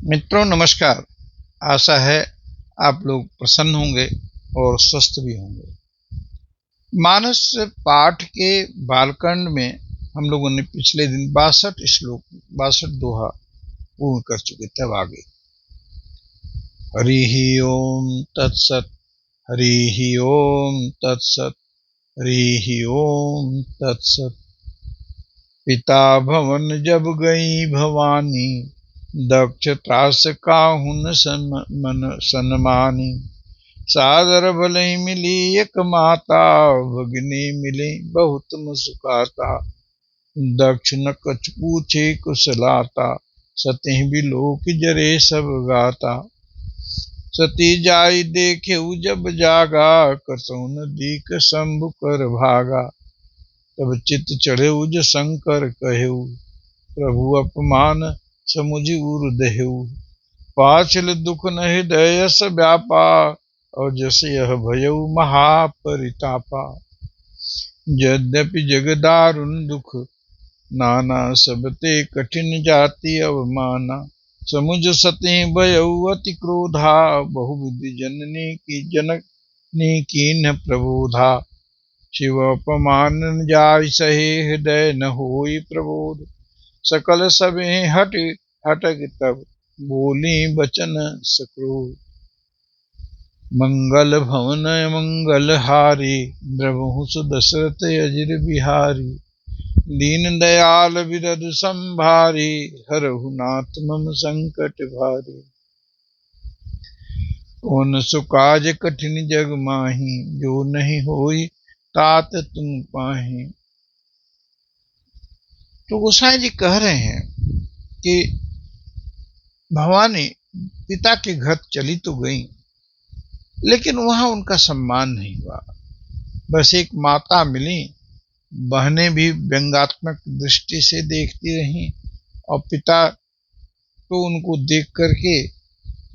मित्रों नमस्कार। आशा है आप लोग प्रसन्न होंगे और स्वस्थ भी होंगे। मानस पाठ के बालखंड में हम लोगों ने पिछले दिन 62 श्लोक 62 दोहा पूर्ण कर चुके थे। अब आगे हरि ओम तत्सत, हरि ओम तत्सत, हरि ओम तत्सत। पिता भवन जब गई भवानी, दक्ष त्रास काहुन मन सन्मानी। सादर भले मिली एक माता, भगिनी मिले बहुत मुस्काता। दक्ष न कछ पूछे कुशलाता, सतह भी लोक जरे सब गाता। सती जाई देखे जब जागा, कसौ न दीक शंभु कर भागा। तब चित चढ़े जो शंकर कहेऊ, प्रभु अपमान समुझ उर देहु। पाछल दुख न हृदय यस व्यापा, और जस यह भयऊ महापरितापा। यद्यपि जग दारुण दुख नाना, सब ते कठिन जाति अवमाना। समुझ सती भयऊ अति क्रोधा, बहुविधि जननी की जननी कीन्ह प्रबोधा। शिव अपमान न जाय सहे, हृदय न होई प्रबोध। सकल सबे हटक तब, बोली बचन सक्रोध। मंगल भवन मंगल हारी, द्रवहु सुदशरथ अजिर बिहारी। दीन दयाल बिरद संभारी, हरहु नाथ मम संकट भारी। कौन सो काज कठिन जग माही, जो नहीं होई तात तुम पाही। तो गोसाई जी कह रहे हैं कि भवानी पिता के घर चली तो गई, लेकिन वहां उनका सम्मान नहीं हुआ। बस एक माता मिली, बहनें भी व्यंग्यात्मक दृष्टि से देखती रहीं, और पिता तो उनको देख करके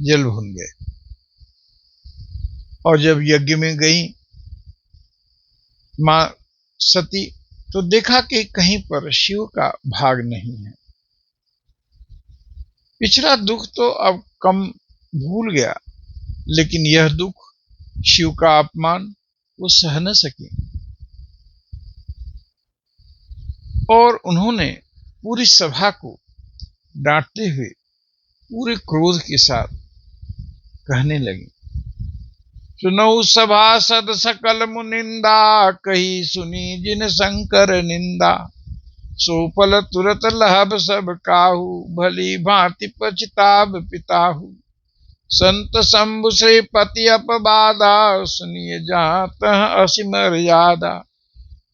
जल भून गए। और जब यज्ञ में गई मां सती, तो देखा कि कहीं पर शिव का भाग नहीं है। पिछला दुख तो अब कम भूल गया, लेकिन यह दुख, शिव का अपमान, वो सह न सकी। और उन्होंने पूरी सभा को डांटते हुए पूरे क्रोध के साथ कहने लगी। सुनौ सभासद सकल मुनिंदा, कही सुनी जिन शंकर निंदा। सो फल तुरत लहब सब काहू, भली भांति पछताब पिताहू। संत शंभु से पति अपबादा, सुनिए जहाँ तह असी मर्यादा।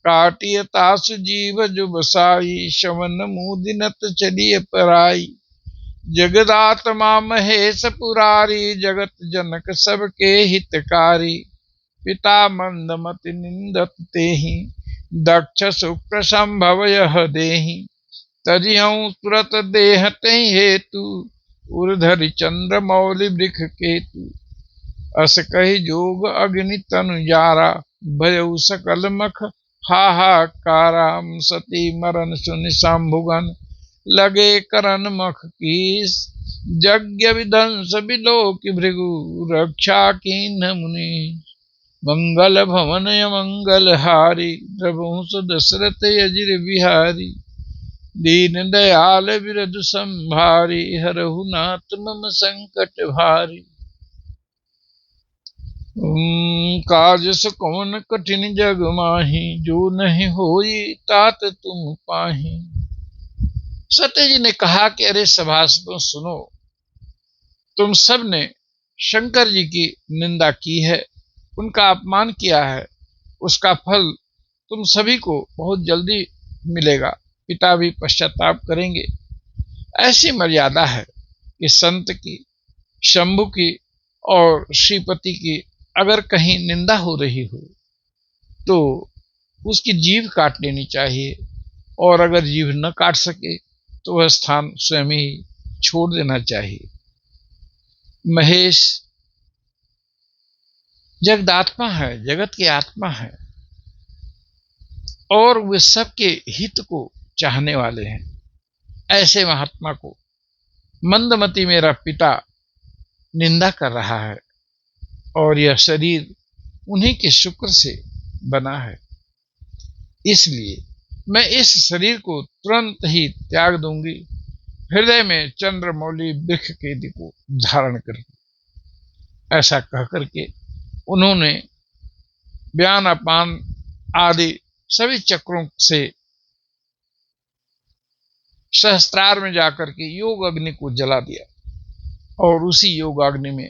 काटिय तासु जीव जो बसाई, शवन मुदिनत चलिए पराई। जगदात्मा महेश पुरारी, जगत जनक सबके हितकारी। पिता मंदमति निंदत तेहि, दक्ष शुक्र संभव यह देहि। तजिहु तुरत देह तेहि हेतु, उर्धरि चंद्र मौलि वृख केतु। अस कहि जोग अग्नि तनु जारा, भयउ सकल मख हाहाकारा। सती मरन सुनि शंभुगन, लगे करन मख कीस। यज्ञ विध्वंस विलोक भृगु, रक्षा कीन्ह मुनि। मंगल भवन मंगल हारी, द्रवहु सुदशरथ अजिर बिहारी। दीन दयाल बिरद संभारी, हरहु नाथ मम संकट भारी। काज सो कौन कठिन जग माही, जो नहीं होई तात तुम पाही। सत्य जी ने कहा कि अरे सभासदों सुनो, तुम सब ने शंकर जी की निंदा की है, उनका अपमान किया है। उसका फल तुम सभी को बहुत जल्दी मिलेगा। पिता भी पश्चाताप करेंगे। ऐसी मर्यादा है कि संत की, शंभु की और श्रीपति की अगर कहीं निंदा हो रही हो तो उसकी जीभ काट लेनी चाहिए, और अगर जीभ न काट सके तो वह स्थान स्वयं ही छोड़ देना चाहिए। महेश जगदात्मा है, जगत की आत्मा है, और वे सबके हित को चाहने वाले हैं। ऐसे महात्मा को मंदमती मेरा पिता निंदा कर रहा है और यह शरीर उन्हीं के शुक्र से बना है, इसलिए मैं इस शरीर को तुरंत ही त्याग दूंगी। हृदय में चंद्रमौली वृक्ष केदी को धारण कर, ऐसा कह करके उन्होंने व्यान अपान आदि सभी चक्रों से सहस्त्रार में जाकर के योग अग्नि को जला दिया और उसी योग अग्नि में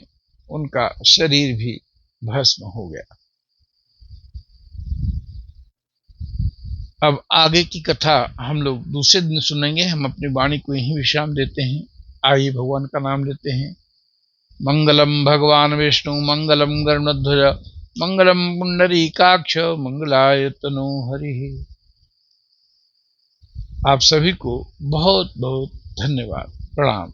उनका शरीर भी भस्म हो गया। अब आगे की कथा हम लोग दूसरे दिन सुनेंगे। हम अपनी वाणी को यहीं विश्राम देते हैं। आइए भगवान का नाम लेते हैं। मंगलम भगवान विष्णु मंगलम गरुड़ध्वज मंगलम पुंडरीकाक्ष मंगलाय तनो हरि। आप सभी को बहुत बहुत धन्यवाद। प्रणाम।